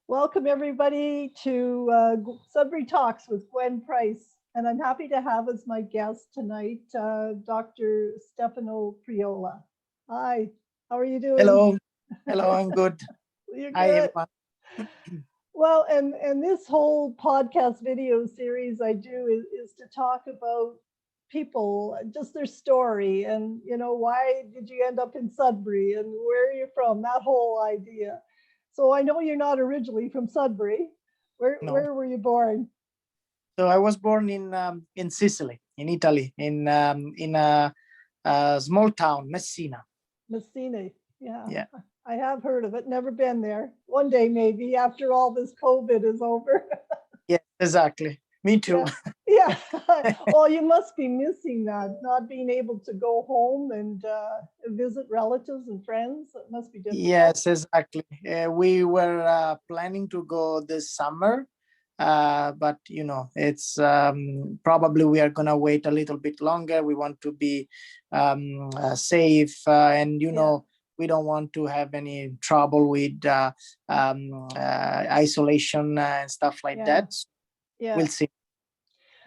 Welcome everybody to Sudbury Talks with Gwen Price. And I'm happy to have as my guest tonight, Dr. Stefano Priola. Hi, how are you doing? Hello. Hello, I'm good. You're Hi, good. everyone. Well, and this whole podcast video series I do is to talk about people, just their story, and why did you end up in Sudbury and where are you from? That whole idea. So I know you're not originally from Sudbury. Where No. where were you born? So I was born in Sicily, in Italy, in a small town, Messina. Messina. Yeah. Yeah. I have heard of it, never been there. One day maybe after all this COVID is over. Yeah, exactly. Me too. Yeah. Yeah. Well, you must be missing that, not being able to go home and visit relatives and friends. It must be difficult. Yes, exactly. We were planning to go this summer, but it's probably we are gonna wait a little bit longer. We want to be safe, and we don't want to have any trouble with isolation and stuff like that. Yeah. We'll see.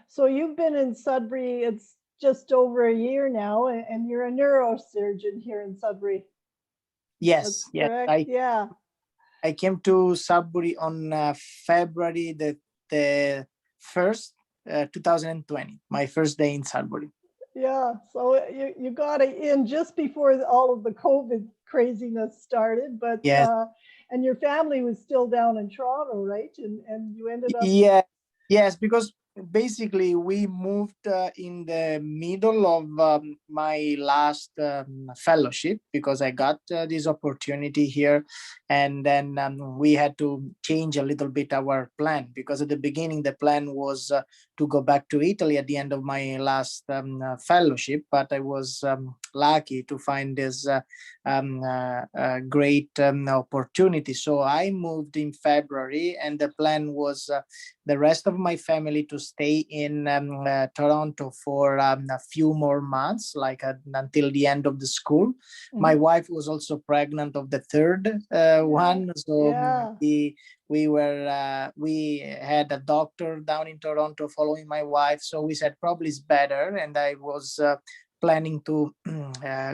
So you've been in Sudbury, it's just over a year now, and you're a neurosurgeon here in Sudbury. Yes, yes. Correct? Yeah. I came to Sudbury on February the 1st, 2020, my first day in Sudbury. Yeah, so you got it in just before all of the COVID craziness started, but Yes. And your family was still down in Toronto, right? And you ended up. Yeah, yes, because basically we moved in the middle of my last fellowship because I got this opportunity here, and then we had to change a little bit our plan, because at the beginning the plan was to go back to Italy at the end of my last fellowship, but I was lucky to find this great opportunity. So I moved in February, and the plan was the rest of my family to stay in Toronto for a few more months, like until the end of the school. Mm-hmm. My wife was also pregnant of the third one, so we had a doctor down in Toronto following my wife. So we said probably it's better, and I was planning to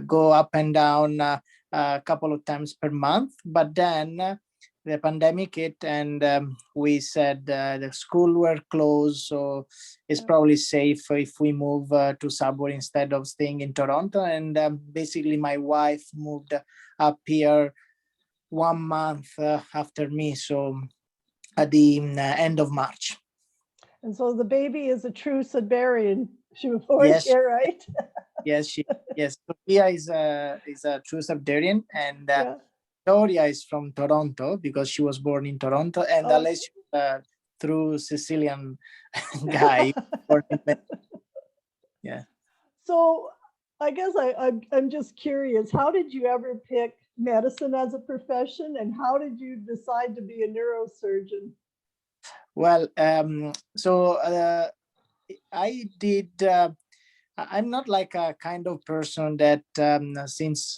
go up and down a couple of times per month, but then the pandemic hit, and we said the school were closed, so it's probably safe if we move to Sudbury instead of staying in Toronto. And basically my wife moved up here 1 month after me, so at the end of March. And so the baby is a true Sudburian. She was born here, right? Yes, Sophia is a true Sudburian, and Victoria is from Toronto because she was born in Toronto, and Alessio through Sicilian guy. Yeah. So I guess I'm just curious, how did you ever pick medicine as a profession, and how did you decide to be a neurosurgeon? Well, so I did. I'm not like a kind of person that since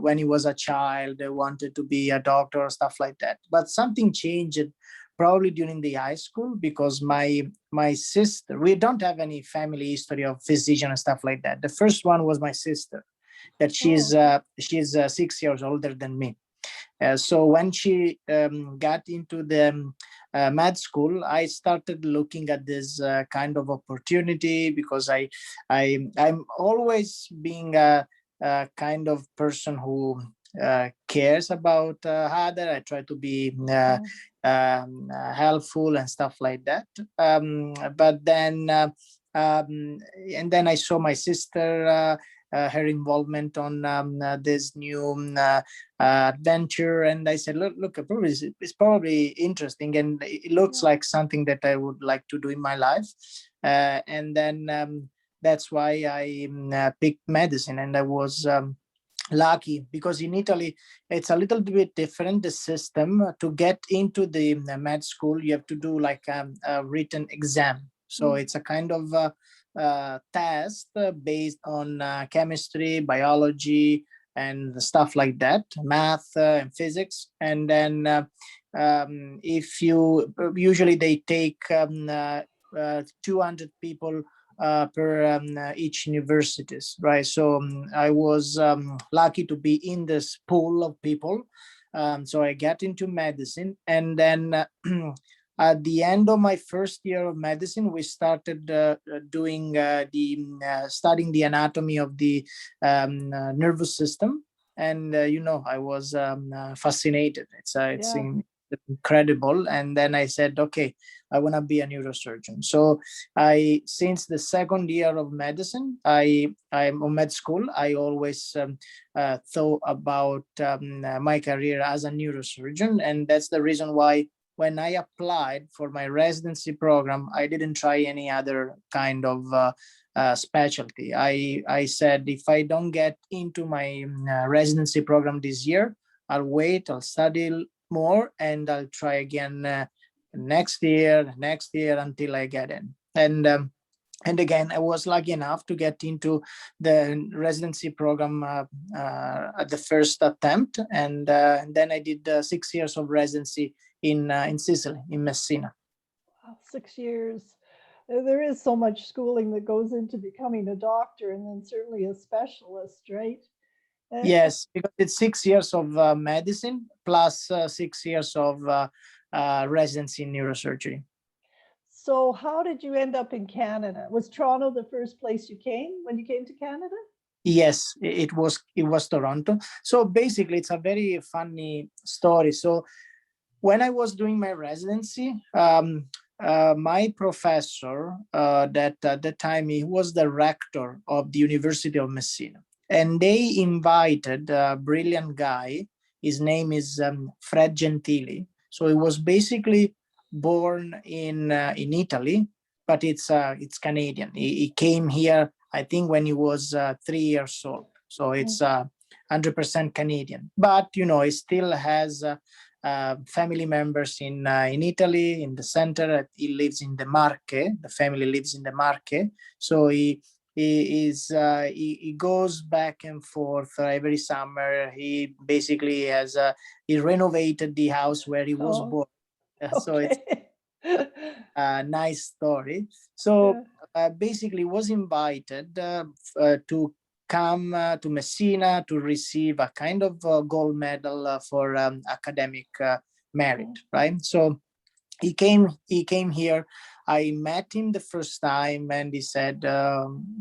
when he was a child wanted to be a doctor or stuff like that. But something changed probably during the high school, because my sister, we don't have any family history of physician and stuff like that. The first one was my sister, that she's 6 years older than me. So when she got into the med school, I started looking at this kind of opportunity, because I'm always being a kind of person who cares about other. I try to be helpful and stuff like that. But then and then I saw my sister, her involvement on this new adventure, and I said, look, it's probably interesting, and it looks like something that I would like to do in my life. And then that's why I picked medicine, and I was lucky, because in Italy it's a little bit different, the system. To get into the med school, you have to do like a written exam. So it's a kind of test based on chemistry, biology, and stuff like that, math and physics. And then if you usually they take 200 people per each universities, right? So I was lucky to be in this pool of people. So I got into medicine, and then at the end of my first year of medicine, we started doing studying the anatomy of the nervous system, and I was fascinated. It's Yeah. incredible. And then I said, okay, I want to be a neurosurgeon. So since the second year of medicine, I'm on med school, I always thought about my career as a neurosurgeon. And that's the reason why when I applied for my residency program, I didn't try any other kind of specialty. I said, if I don't get into my residency program this year, I'll wait, I'll study more, and I'll try again next year until I get in. And again, I was lucky enough to get into the residency program at the first attempt, and then I did 6 years of residency in Sicily, in Messina. Wow, 6 years. There is so much schooling that goes into becoming a doctor, and then certainly a specialist, right? Yes, because it's 6 years of medicine plus 6 years of residency in neurosurgery. So how did you end up in Canada? Was Toronto the first place you came when you came to Canada? Yes, it was Toronto. So basically, it's a very funny story. So when I was doing my residency, my professor that at the time, he was the rector of the University of Messina, and they invited a brilliant guy. His name is Fred Gentili. So he was basically born in Italy, but it's Canadian. He came here, I think, when he was 3 years old. So it's 100% Canadian. But he still has family members in Italy, in the center. He lives in the Marche. The family lives in the Marche. So he goes back and forth every summer. He basically he renovated the house where he was born. So it's Okay. a nice story. So basically was invited to come to Messina to receive a kind of gold medal for academic merit, right? So he came here. I met him the first time, and he said,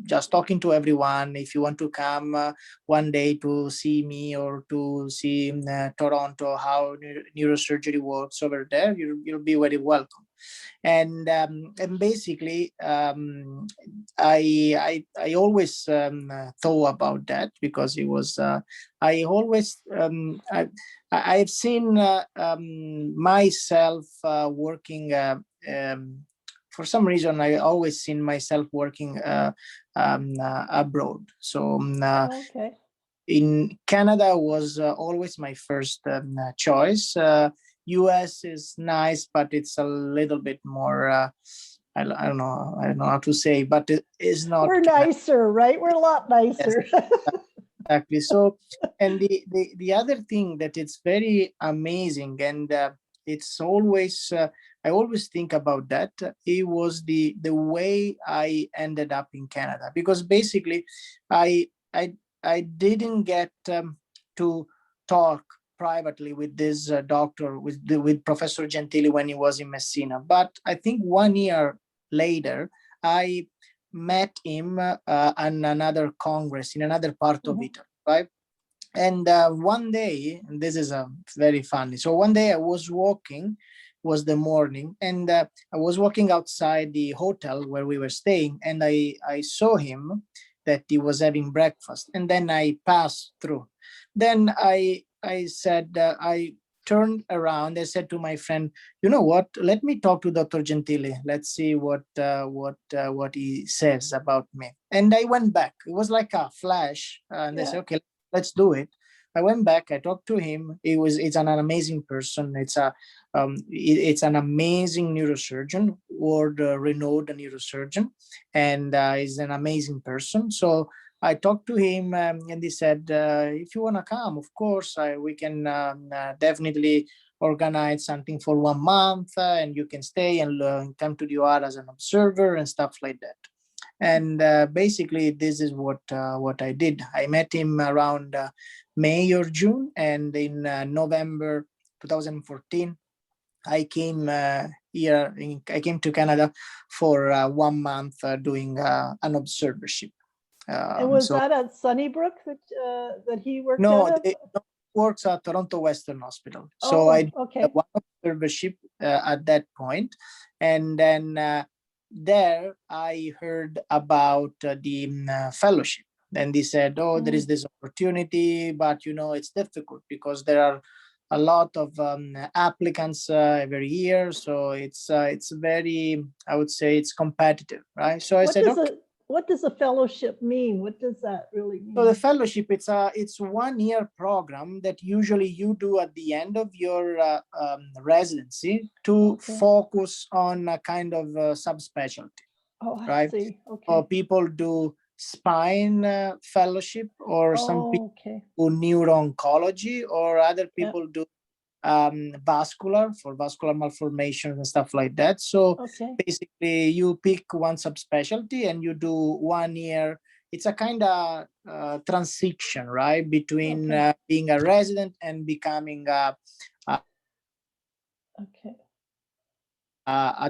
just talking to everyone, if you want to come one day to see me or to see Toronto, how neurosurgery works over there, you'll be very welcome. And basically, I always thought about that, because it was I always I've seen myself working. For some reason, I always seen myself working abroad. So Okay. in Canada was always my first choice. US is nice, but it's a little bit more. I don't know how to say, but it is not. We're nicer, right? We're a lot nicer. Yes, exactly. So, and the other thing that it's very amazing, and it's always I always think about that. It was the way I ended up in Canada, because basically, I I I didn't get to talk privately with this doctor, with Professor Gentili, when he was in Messina. But I think 1 year later, I met him on another congress in another part of Italy, right? And one day, and this is very funny. So one day I was walking, was the morning, and I was walking outside the hotel where we were staying, and I saw him that he was having breakfast, and then I passed through. Then I said, I turned around. I said to my friend, you know what? Let me talk to Dr. Gentili. Let's see what he says about me. And I went back. It was like a flash, and I said, okay, let's do it. I went back. I talked to him. It's an amazing person. It's an amazing neurosurgeon, world renowned neurosurgeon, and he's an amazing person. So I talked to him, and he said, if you want to come, of course, we can definitely organize something for 1 month, and you can stay and come to the UR as an observer and stuff like that. And basically, this is what I did. I met him around May or June, and in November 2014, I came here. I came to Canada for 1 month doing an observership. And was So that at Sunnybrook that he worked no, out of? he works at Toronto Western Hospital. So Oh, I did okay. one observership at that point, and then there I heard about the fellowship. Then they said, "Oh, there is this opportunity, but it's difficult because there are a lot of applicants every year. So it's very, I would say, it's competitive, right?" So I said, "Okay." What does a fellowship mean? What does that really mean? So the fellowship, it's 1 year program that usually you do at the end of your residency to focus on a kind of subspecialty. Oh, I right? see. Okay. So people do spine fellowship, or some people do neuro-oncology, or other people do vascular, for vascular malformations and stuff like that. So basically you pick one subspecialty and you do 1 year. It's a kind of transition, right, between being a resident and becoming a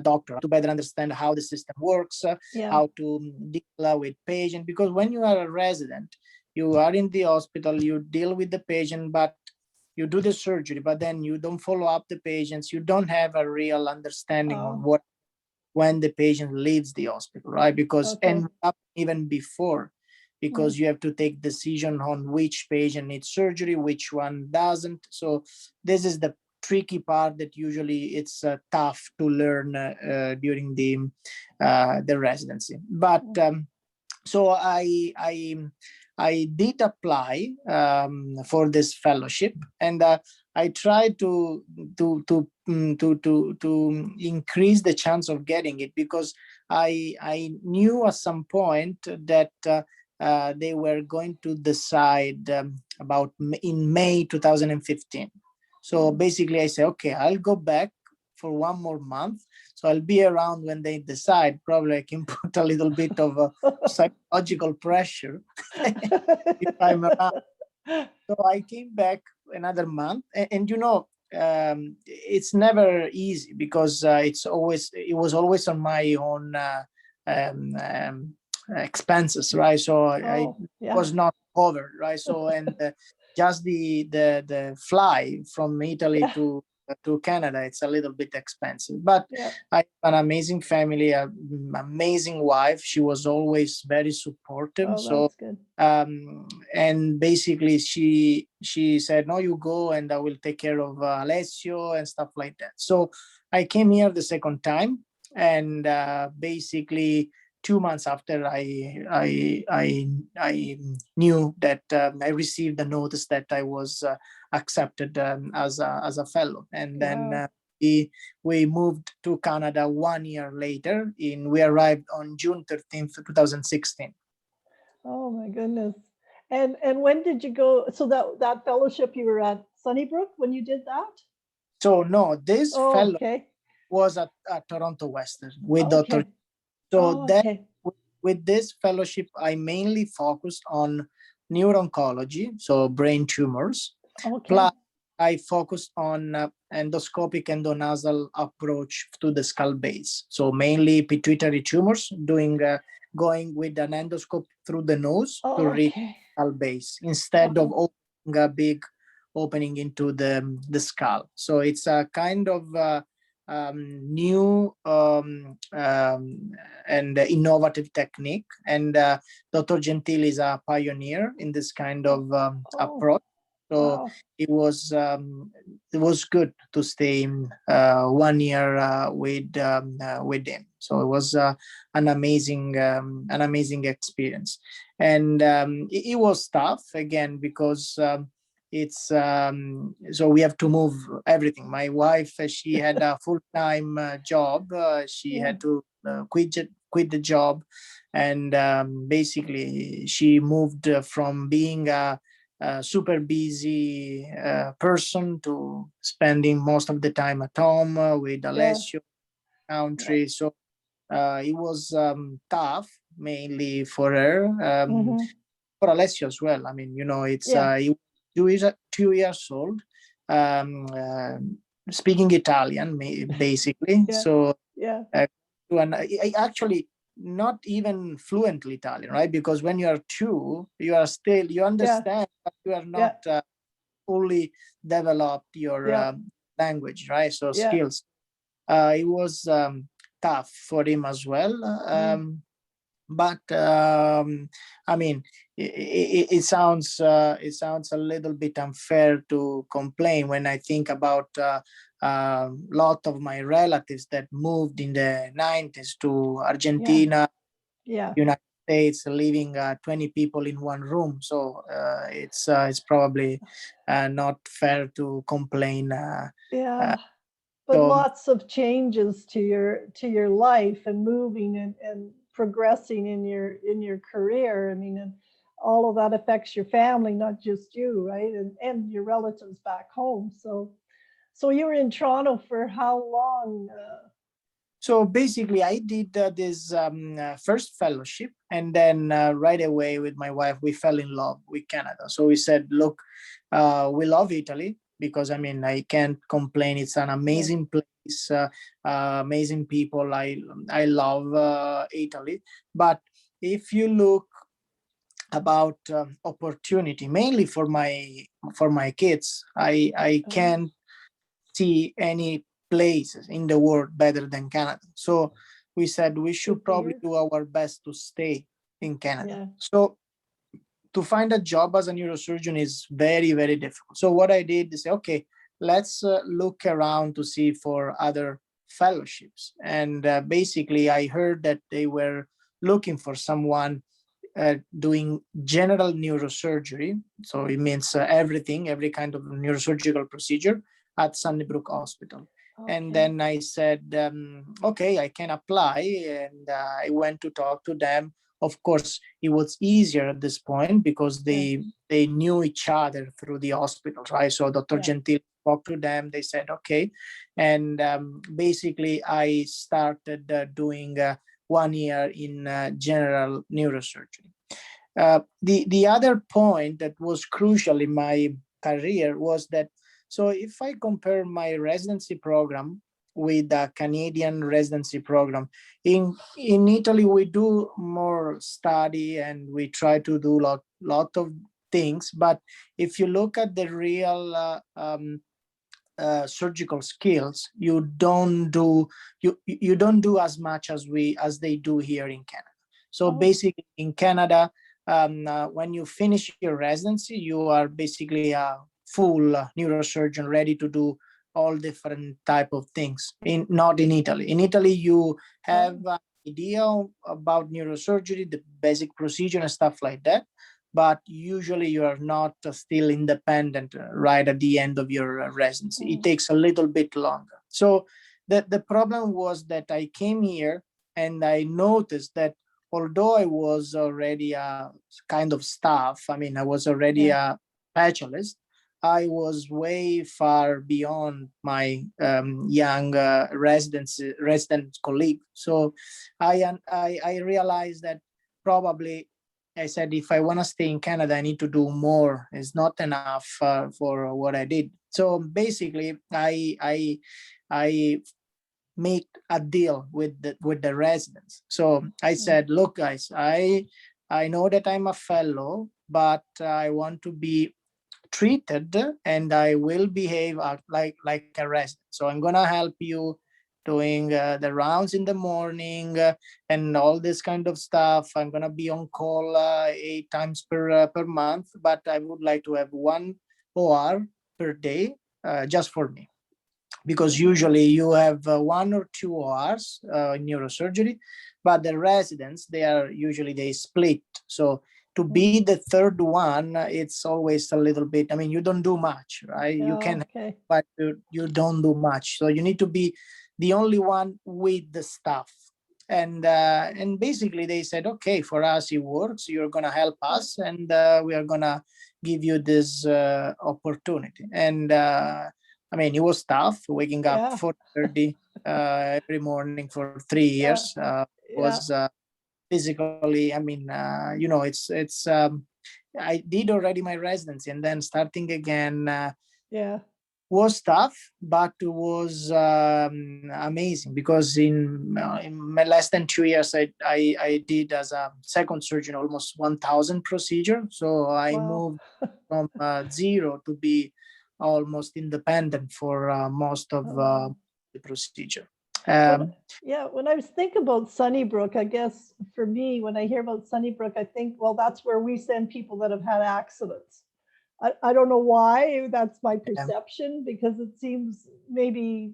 doctor, to better understand how the system works, how to deal with patient. Because when you are a resident, you are in the hospital, you deal with the patient, but you do the surgery, but then you don't follow up the patients. You don't have a real understanding on what when the patient leaves the hospital, right? Because and even before, because you have to take decision on which patient needs surgery, which one doesn't. So this is the tricky part that usually it's tough to learn during the residency. But so I did apply for this fellowship, and I tried to increase the chance of getting it, because I knew at some point that they were going to decide about in May 2015. So basically, I said, okay, I'll go back for 1 more month. So I'll be around when they decide. Probably I can put a little bit of a psychological pressure if I'm around. So I came back another month, and it's never easy, because it was always on my own expenses, right? So I was not covered, right? So and just the fly from Italy to Canada, it's a little bit expensive. But I have an amazing family, an amazing wife. She was always very supportive. That's good. And basically she said, no, you go and I will take care of Alessio and stuff like that. So I came here the second time, and basically 2 months after I knew that I received a notice that I was accepted as a fellow, and then we moved to Canada 1 year later. We arrived on June 13th, 2016. Oh my goodness! And when did you go? So that fellowship, you were at Sunnybrook when you did that? So no, this fellow was at Toronto Western with Dr. So with this fellowship, I mainly focused on neuro-oncology, so brain tumors. Plus, I focused on endoscopic endonasal approach to the skull base. So mainly pituitary tumors, going with an endoscope through the nose to reach skull base, instead of opening a big opening into the skull. So it's a kind of new and innovative technique, and Dr. Gentili is a pioneer in this kind of approach. So it was good to stay in 1 year with him. So it was an amazing experience, and it was tough again, because it's so we have to move everything. My wife, she had a full-time job. She had to quit quit the job, and basically she moved from being a super busy person to spending most of the time at home with Yeah. Alessio Yeah. country. So it was tough, mainly for her, Hmm. for Alessio as well. I mean, it's Yeah. he was 2 years old, um, speaking Italian, basically. Yeah. So Yeah. uh, actually not even fluently Italian, right? Because when you are two, you Yeah. understand, but you are not Yeah. fully developed your Yeah. language, right? So Yeah. skills. It was tough for him as well. Mm. But I mean, it sounds a little bit unfair to complain when I think about a lot of my relatives that moved in the 90s to Yeah. Argentina, Yeah. United States, living 20 people in one room. So it's probably not fair to complain. Uh, Yeah. But so lots of changes to your life and moving and progressing in your career. I mean, and all of that affects your family, not just you, right? And your relatives back home. So so you were in Toronto for how long? So basically, I did this first fellowship, and then right away with my wife, we fell in love with Canada. So we said, "Look, we love Italy because I mean, I can't complain. It's an Yeah. amazing place, amazing people. I love Italy, but if you look about opportunity, mainly for my kids, I Uh, can't see any places in the world better than Canada. So we said we should Good to probably hear. do our best to stay in Canada. Yeah. So to find a job as a neurosurgeon is very, very difficult. So what I did is say, okay, let's look around to see for other fellowships. And basically, I heard that they were looking for someone doing general neurosurgery. So it means everything, every kind of neurosurgical procedure at Sunnybrook Hospital. And Okay. then I said, okay, I can apply. And I went to talk to them. Of course, it was easier at this point because Yeah. they knew each other through the hospitals, right? So Dr. Yeah. Gentile spoke to them. They said, okay. And basically, I started doing 1 year in general neurosurgery. The other point that was crucial in my career was that, so if I compare my residency program with the Canadian residency program, in Italy we do more study and we try to do lot of things, but if you look at the real surgical skills, you don't do as much as they do here in Canada. So Oh. basically, in Canada, when you finish your residency, you are basically a full neurosurgeon ready to do all different type of things. Not in Italy. In Italy, you have Oh. an idea about neurosurgery, the basic procedure and stuff like that, but usually you are not still independent right at the end of your residency. It Mm. takes a little bit longer. So the problem was that I came here and I noticed that although I was already a kind of staff, I mean, I was already Yeah. a specialist, I was way far beyond my young resident colleague. So I realized that probably I said, if I want to stay in Canada, I need to do more. It's not enough for what I did. So basically, I make a deal with the residents. So I Mm. said, look, guys, I know that I'm a fellow, but I want to be treated and I will behave like a resident. So I'm gonna help you doing the rounds in the morning and all this kind of stuff. I'm gonna be on call 8 times per month, but I would like to have one OR per day just for me, because Okay. usually you have 1 or 2 hours in neurosurgery, but the residents, they split. So to be Mm. the third one, it's always a little bit, I mean, you don't do much, right? You Yeah. can, Okay. but you don't do much. So you need to be the only one with the staff. and basically they said, okay, for us it works, you're gonna help us, and we are gonna give you this opportunity. And I mean, it was tough waking up Yeah. 4:30 every morning for 3 years. Yeah. Yeah. Was physically, I mean, it's I did already my residency, and then starting again Yeah. was tough, but it was amazing, because in less than 2 years, I did as a second surgeon almost 1,000 procedure. So I Wow. moved from zero to be almost independent for most of Oh. the procedure. When Um, yeah, when I was thinking about Sunnybrook, I guess for me, when I hear about Sunnybrook, I think, well, that's where we send people that have had accidents. I don't know why that's my um, perception, because it seems maybe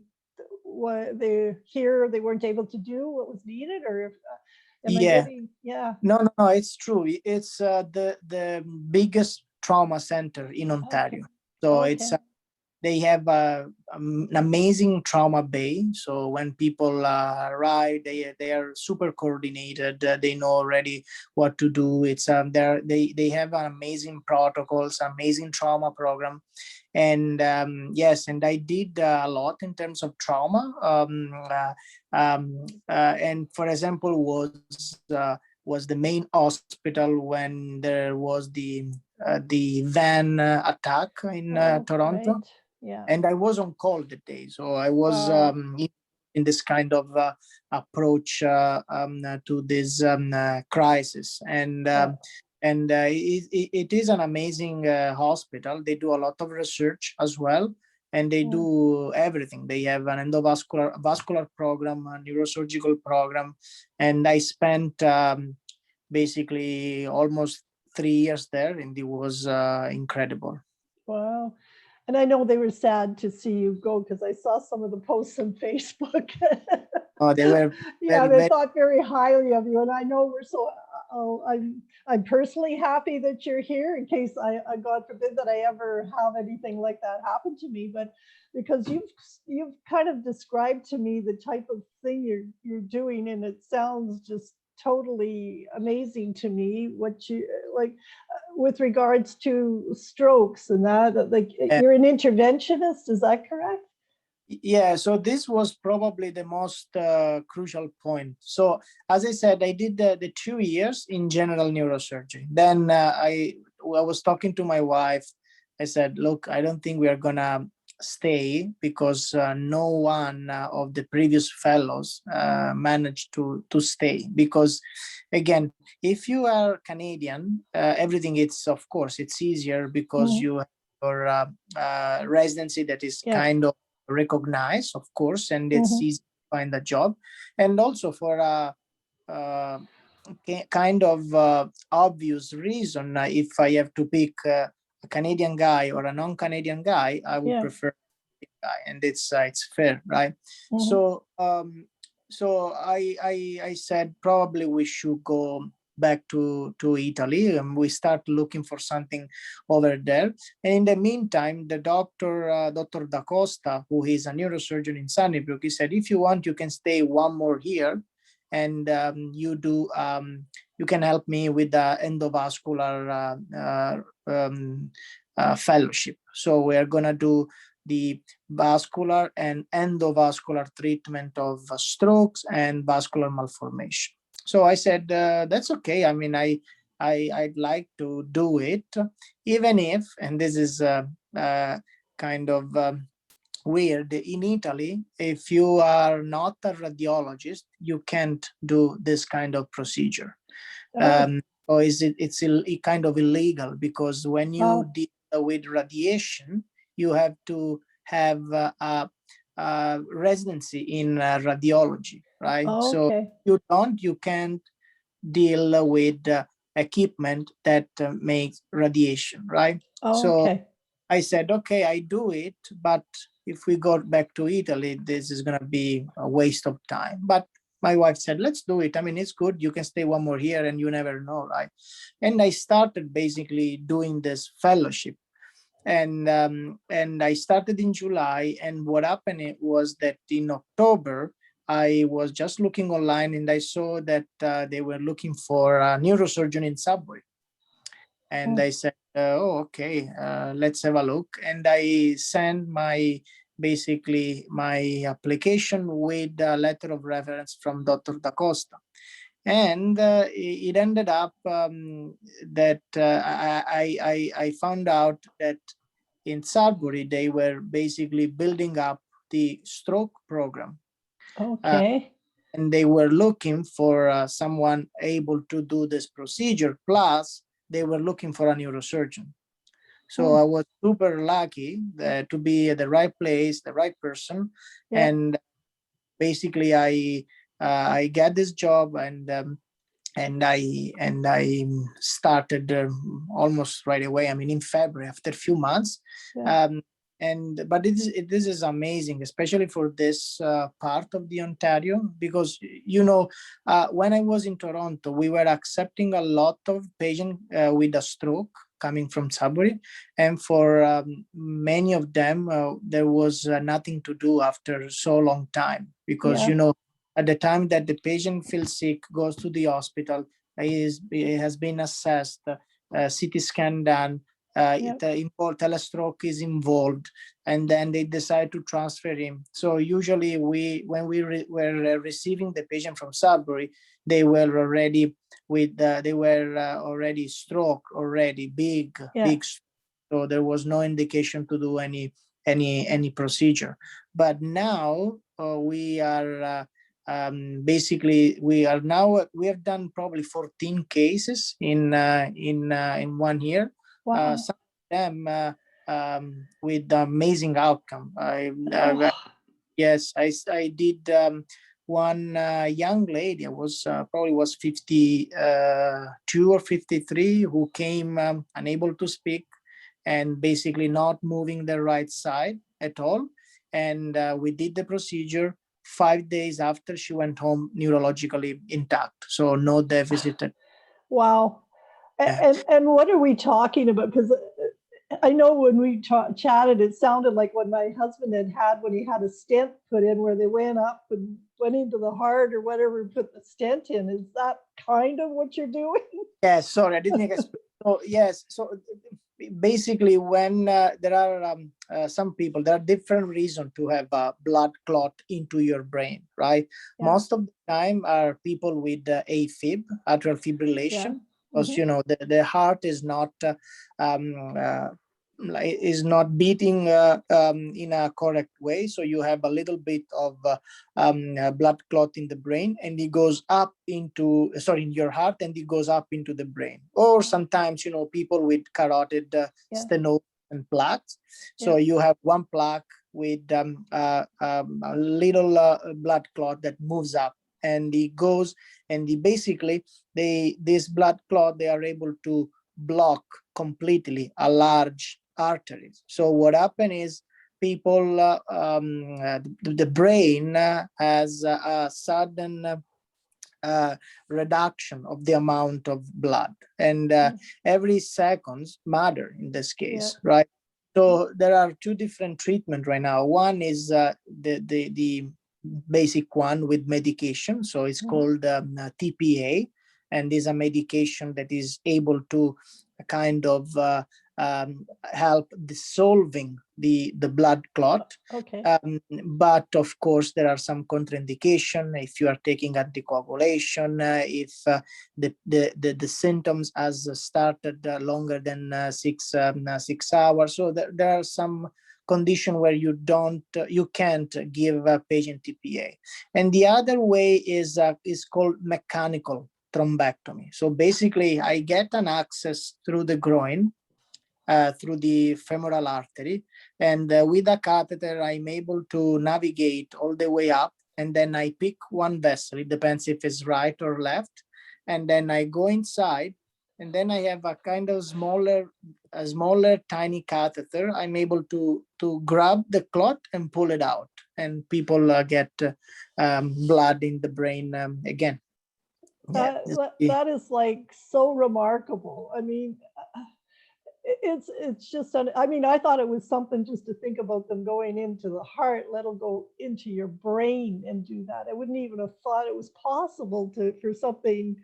what they here they weren't able to do what was needed, or if, am I yeah, getting, yeah. no, it's true. It's the biggest trauma center in Okay. Ontario. So it's Okay. they have an amazing trauma bay. So when people arrive, they are super coordinated. They know already what to do. It's they have an amazing protocols, amazing trauma program. And yes, and I did a lot in terms of trauma. And for example, was the main hospital when there was the van attack in Oh, Toronto, right. Yeah. and I was on call that day, so I was Wow. in this kind of approach to this crisis. Yeah. And it is an amazing hospital. They do a lot of research as well, and they Mm. do everything. They have an endovascular vascular program, a neurosurgical program, and I spent basically almost 3 years there, and it was incredible. Wow. And I know they were sad to see you go, because I saw some of the posts on Facebook. Oh, they were Yeah, very, they very. thought very highly of you, and I know we're so. Oh, I'm personally happy that you're here, in case I God forbid that I ever have anything like that happen to me. But because you've kind of described to me the type of thing you're doing, and it sounds just totally amazing to me. What you like with regards to strokes and that, like uh, you're an interventionist, is that correct? yeah, so this was probably the most crucial point. So as I said, I did the 2 years in general neurosurgery. Then I was talking to my wife. I said, look, I don't think we are gonna stay, because no one of the previous fellows managed to stay. Because again, if you are Canadian, everything, it's, of course, it's easier, because Mhm. you have your residency that is Yeah. kind of recognized, of course, and it's Hmm. easy to find a job. And also for a uh, kind of obvious reason, if I have to pick a Canadian guy or a non-Canadian guy, I would Yeah. prefer a guy, and it's fair, right? Hmm. So I said probably we should go back to Italy, and we start looking for something over there. And in the meantime, the Dr. Da Costa, who is a neurosurgeon in Sunnybrook, he said, if you want, you can stay one more year, and you can help me with the endovascular fellowship. So we're gonna do the vascular and endovascular treatment of strokes and vascular malformation. So I said, that's okay. I mean, I'd like to do it, even if, and this is kind of weird, in Italy, if you are not a radiologist, you can't do this kind of procedure. Oh. Or it's kind of illegal, because when you Oh. deal with radiation, you have to have a residency in radiology, right? Oh, So okay. you can't deal with equipment that makes radiation, right? Oh, So okay. I said, okay, I do it, but if we go back to Italy, this is going to be a waste of time. But my wife said, let's do it. I mean, it's good. You can stay one more year, and you never know, right? And I started basically doing this fellowship. And I started in July. And what happened was that in October, I was just looking online and I saw that they were looking for a neurosurgeon in Sudbury. And I said, oh, okay, let's have a look. And I sent basically my application with a letter of reference from Dr. Da Costa. And it ended up that I found out that in Sudbury, they were basically building up the stroke program. Okay. And they were looking for someone able to do this procedure. Plus, they were looking for a neurosurgeon. So I was super lucky to be at the right place, the right person. Yeah. And basically, I got this job, and I started almost right away. I mean, in February, after a few months. Yeah. But this is amazing, especially for this part of the Ontario, because when I was in Toronto, we were accepting a lot of patients with a stroke coming from Sudbury, and for many of them, there was nothing to do after so long time, because at the time that the patient feels sick, goes to the hospital, he has been assessed, CT scan done, telestroke is involved, and then they decide to transfer him. So usually when we were receiving the patient from Sudbury, they were already already stroke, already big. So there was no indication to do any procedure. But now we are basically we have done probably 14 cases in 1 year. Wow. Some of them with amazing outcome. Yes, I did one young lady. I was probably was 52 or 53, who came unable to speak and basically not moving the right side at all. And we did the procedure. 5 days after, she went home neurologically intact, so no deficit. Wow. And what are we talking about? Because I know when we chatted, it sounded like what my husband had when he had a stent put in, where they went up and went into the heart or whatever, put the stent in. Is that kind of what you're doing? Yes, sorry, I didn't explain. So yes, so basically when there are some people, there are different reasons to have a blood clot into your brain, right? Most of the time are people with AFib, atrial fibrillation, because the heart is not beating in a correct way, so you have a little bit of blood clot in the brain, and it goes up into in your heart, and it goes up into the brain. Or sometimes people with carotid stenosis and plaques, so you have one plaque with a little blood clot that moves up, and it goes, and this blood clot, they are able to block completely a large arteries. So what happens is people, the brain has a sudden reduction of the amount of blood, and every seconds matter in this case, right? So there are two different treatments right now. One is the basic one with medication, so it's called TPA, and is a medication that is able to kind of help dissolving the blood clot. But of course, there are some contraindication if you are taking anticoagulation, if the symptoms has started longer than 6 hours. So there are some condition where you can't give a patient TPA. And the other way is called mechanical thrombectomy. So basically, I get an access through the groin, through the femoral artery, and with a catheter, I'm able to navigate all the way up, and then I pick one vessel. It depends if it's right or left, and then I go inside, and then I have a kind of smaller, tiny catheter. I'm able to grab the clot and pull it out, and people get blood in the brain again. That is like so remarkable. I mean, it's just, I mean, I thought it was something just to think about them going into the heart, let them go into your brain and do that. I wouldn't even have thought it was possible for something,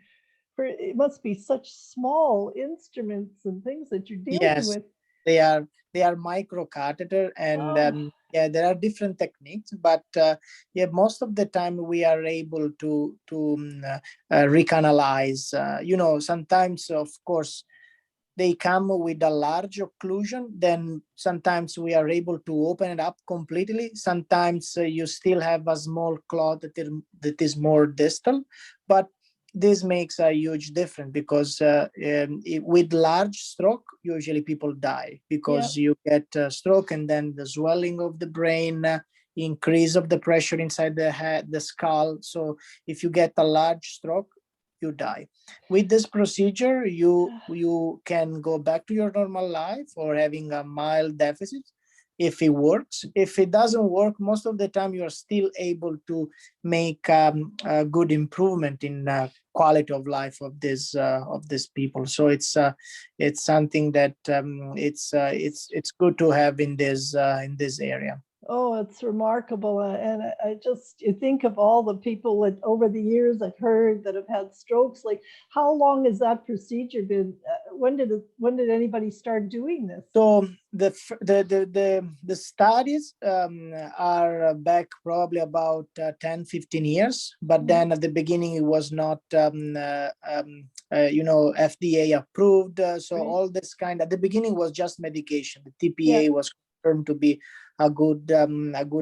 for it must be such small instruments and things that you're dealing Yes, with. they are micro catheter, and Oh, yeah, there are different techniques, but yeah, most of the time we are able to recanalize. Sometimes, of course, they come with a large occlusion, then sometimes we are able to open it up completely. Sometimes you still have a small clot that is more distal, but this makes a huge difference because with large stroke, usually people die yeah. because you get a stroke and then the swelling of the brain, increase of the pressure inside the head, the skull. So if you get a large stroke, you die. With this procedure, you can go back to your normal life or having a mild deficit if it works. If it doesn't work, most of the time you are still able to make a good improvement in quality of life of these people. So it's something that it's good to have in this area. Oh, it's remarkable. And I just, you think of all the people that over the years I've heard that have had strokes. Like, how long has that procedure been? When did anybody start doing this? So the studies are back probably about 10, 15 years, but then at the beginning it was not FDA approved. So Right. all this kind, at the beginning was just medication. The Yeah. TPA was confirmed to be a good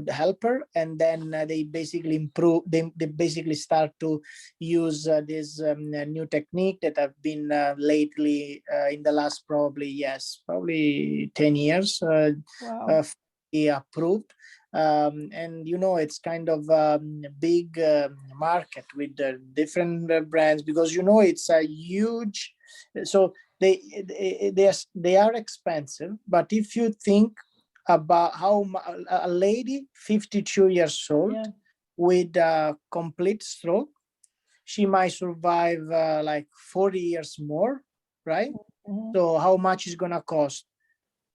helper, and then they basically improve. They basically start to use this new technique that have been lately in the last probably 10 years Wow. approved. And it's kind of a big market with different brands, because it's a huge, so they are expensive. But if you think about how a lady 52 years old Yeah. with a complete stroke, she might survive like 40 years more, right? Mhm. So how much is going to cost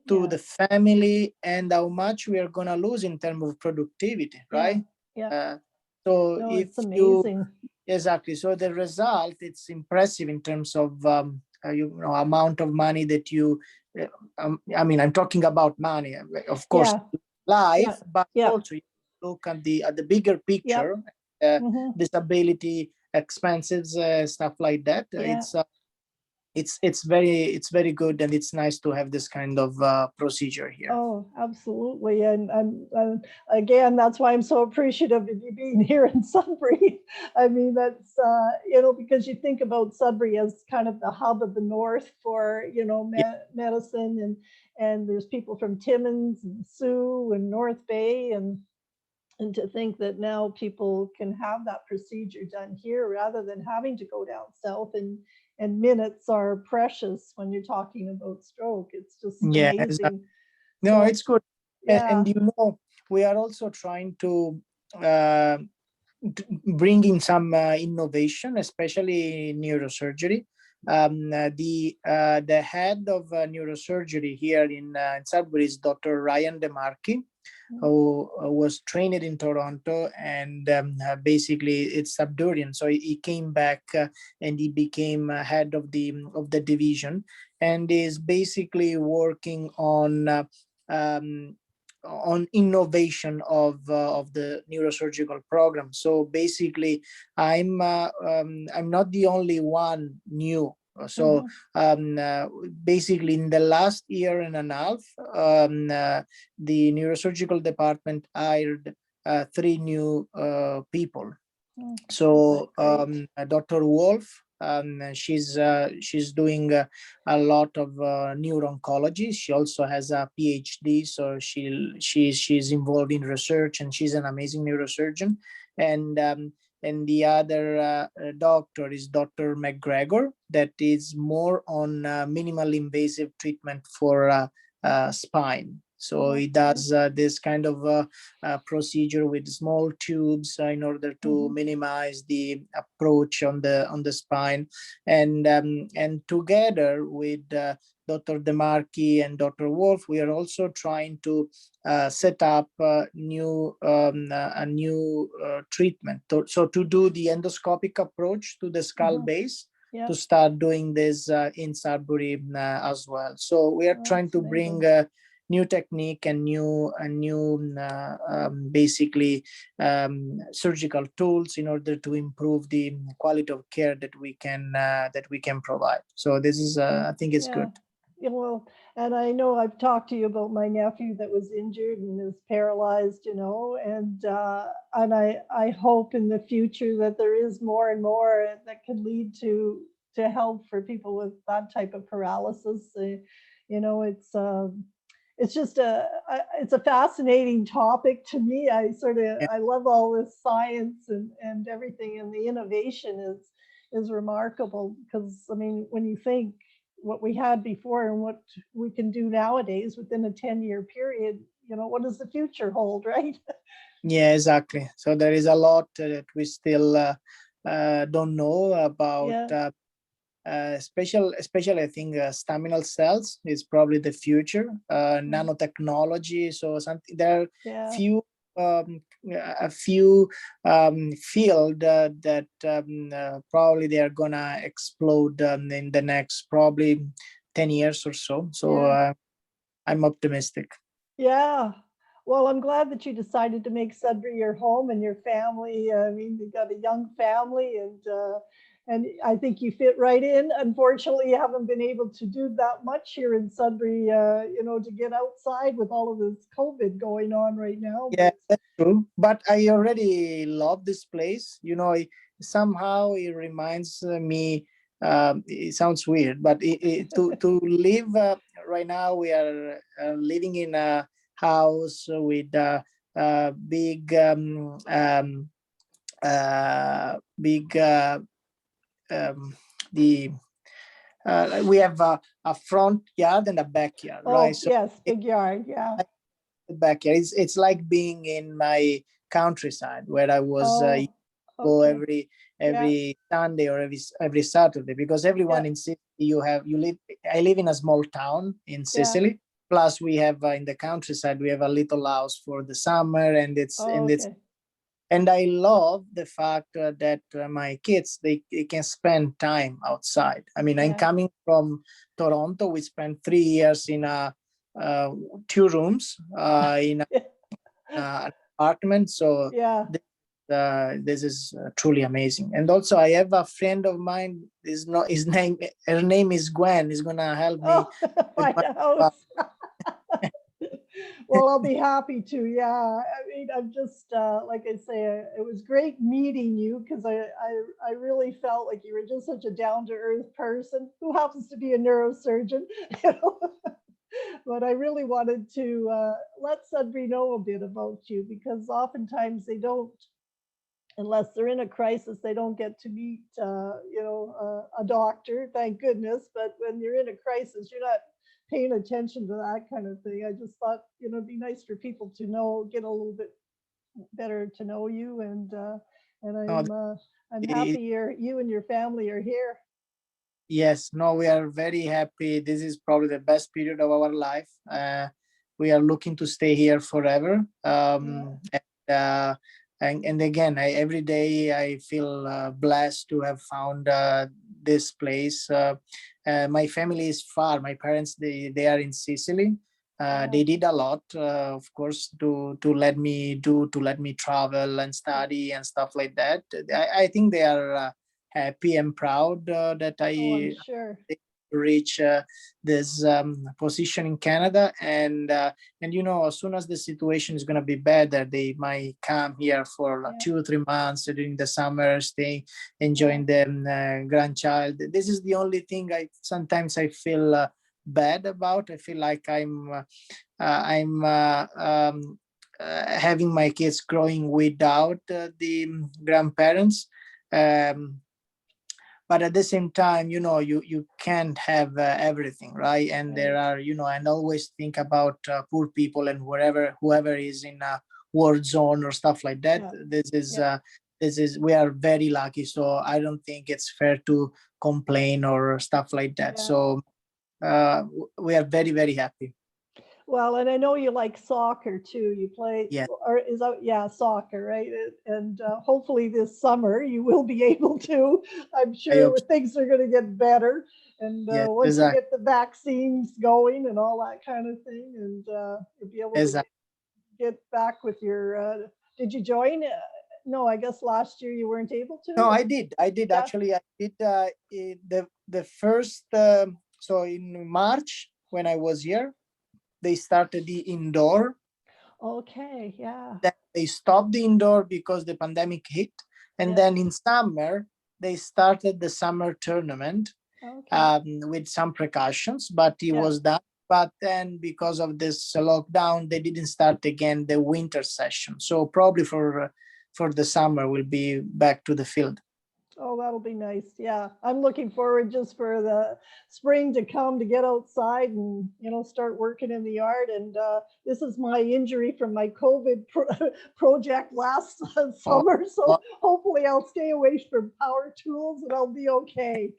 to Yeah. the family, and how much we are going to lose in terms of productivity, Yeah. right? Yeah. uh, so No, if it's you amazing. exactly, so the result, it's impressive in terms of amount of money that you uh, I mean, I'm talking about money, of course, Yeah. Yeah. life, but Yeah. also you look at the bigger Yep. picture, disability expenses, stuff like that. Yeah. It's very good, and it's nice to have this kind of procedure here. Oh, absolutely. And again, that's why I'm so appreciative of you being here in Sudbury. I mean, that's, because you think about Sudbury as kind of the hub of the North for, Yeah, medicine, and there's people from Timmins and Sioux and North Bay, and to think that now people can have that procedure done here rather than having to go down south, and minutes are precious when you're talking about stroke. It's just yeah, exactly. amazing. No, So it's good. And yeah. we are also trying to uh, bring in some innovation, especially in neurosurgery. The head of neurosurgery here in Sudbury is Dr. Ryan DeMarchi, who was trained in Toronto, and basically it's Sudburian. So he came back and he became head of the division, and is basically working um, on innovation of the neurosurgical program. So basically, I'm not the only one new. So basically, in the last year and a half, the neurosurgical department hired three new people. So Dr. Wolf, she's doing a lot of neuro-oncology. She also has a PhD, so she's involved in research, and she's an amazing neurosurgeon. And the other doctor is Dr. McGregor, that is more on minimal invasive treatment for spine. So he does this kind of procedure with small tubes in order to minimize the approach on the spine, and together with Dr. Demarchi and Dr. Wolf, we are also trying to set up a new treatment. So to do the endoscopic approach to the skull base, to start doing this in Sudbury as well. So we are trying to bring new technique and new basically surgical tools in order to improve the quality of care that we can provide. So this is I think it's good. Yeah, well, and I know I've talked to you about my nephew that was injured and is paralyzed, and I hope in the future that there is more and more that can lead to help for people with that type of paralysis. It's just it's a fascinating topic to me. I love all this science and everything, and the innovation is remarkable, because I mean, when you think what we had before and what we can do nowadays within a 10-year period, what does the future hold, right? Yeah, exactly. So there is a lot that we still don't know about. Especially I think staminal cells is probably the future. Nanotechnology. So something there are few a few field that probably they are gonna explode in the next probably 10 years or so. So I'm optimistic. Yeah. Well, I'm glad that you decided to make Sudbury your home and your family. I mean, you've got a young family, and I think you fit right in. Unfortunately, you haven't been able to do that much here in Sudbury, to get outside with all of this COVID going on right now. Yeah, that's true. But I already love this place. Somehow it reminds me. It sounds weird, but to live right now, we are living in a house with big big the we have a front yard and a backyard, right? So yes, big yard, yeah. Backyard, it's like being in my countryside where I was go every Sunday or every Saturday, because everyone in Sicily, I live in a small town in Sicily. Plus we have in the countryside, we have a little house for the summer, and and I love the fact that my kids, they can spend time outside. I mean, I'm coming from Toronto. We spent 3 years in 2 rooms in an apartment. So this is truly amazing. And also, I have a friend of mine. Her name is Gwen. Is gonna help me with my house. Well, I'll be happy to. Yeah, I mean, I'm just like I say, it was great meeting you, because I really felt like you were just such a down to earth person who happens to be a neurosurgeon. But I really wanted to let Sudbury know a bit about you, because oftentimes they don't, unless they're in a crisis, they don't get to meet, a doctor, thank goodness. But when you're in a crisis, you're not paying attention to that kind of thing. I just thought, it'd be nice for people to get a little bit better to know you, and I'm happy you and your family are here. Yes, no, we are very happy. This is probably the best period of our life. We are looking to stay here forever. And again, every day I feel blessed to have found this place. My family is far. My parents, they are in Sicily. They did a lot, of course, to let me travel and study and stuff like that. I think they are happy and proud that I reach this position in Canada, and as soon as the situation is going to be better, they might come here for 2 or 3 months during the summer, staying, enjoying the grandchild. This is the only thing I sometimes feel bad about. I feel like I'm having my kids growing without the grandparents. but at the same time, you can't have everything, right? And there are, and always think about poor people and whoever is in a war zone or stuff like that. Yeah. This is we are very lucky, so I don't think it's fair to complain or stuff like that. Yeah. So we are very, very happy. Well, and I know you like soccer too. You play, Yeah, or is that, yeah, soccer, right? And hopefully this summer you will be able to. I'm I hope sure so. things are going to get better. And Yes, once you exactly. get the vaccines going and all that kind of thing, and you'll be able to Exactly. get back with your, did you join? No, I guess last year you weren't able No, to. I did. I did Yeah. actually. I did the first. So in March when I was here, they started the indoor. Okay. Yeah. Then they stopped the indoor because the pandemic hit, and Yeah. then in summer they started the summer tournament Okay. with some precautions, but it Yeah. was done. But then because of this lockdown, they didn't start again the winter session. So probably for the summer we'll be back to the field. Oh, that'll be nice. Yeah. I'm looking forward just for the spring to come to get outside and, start working in the yard. And this is my injury from my COVID project last Oh, summer. So oh, hopefully I'll stay away from power tools and I'll be okay.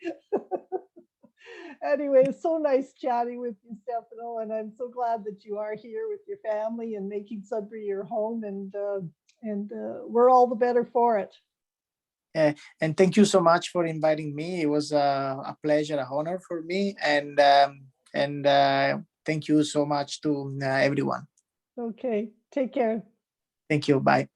Anyway, it's so nice chatting with you, Stefano. And I'm so glad that you are here with your family and making Sudbury your home. And we're all the better for it. and thank you so much for inviting me. It was a pleasure, a honor for me, and thank you so much to everyone. Okay. Take care. Thank you. Bye.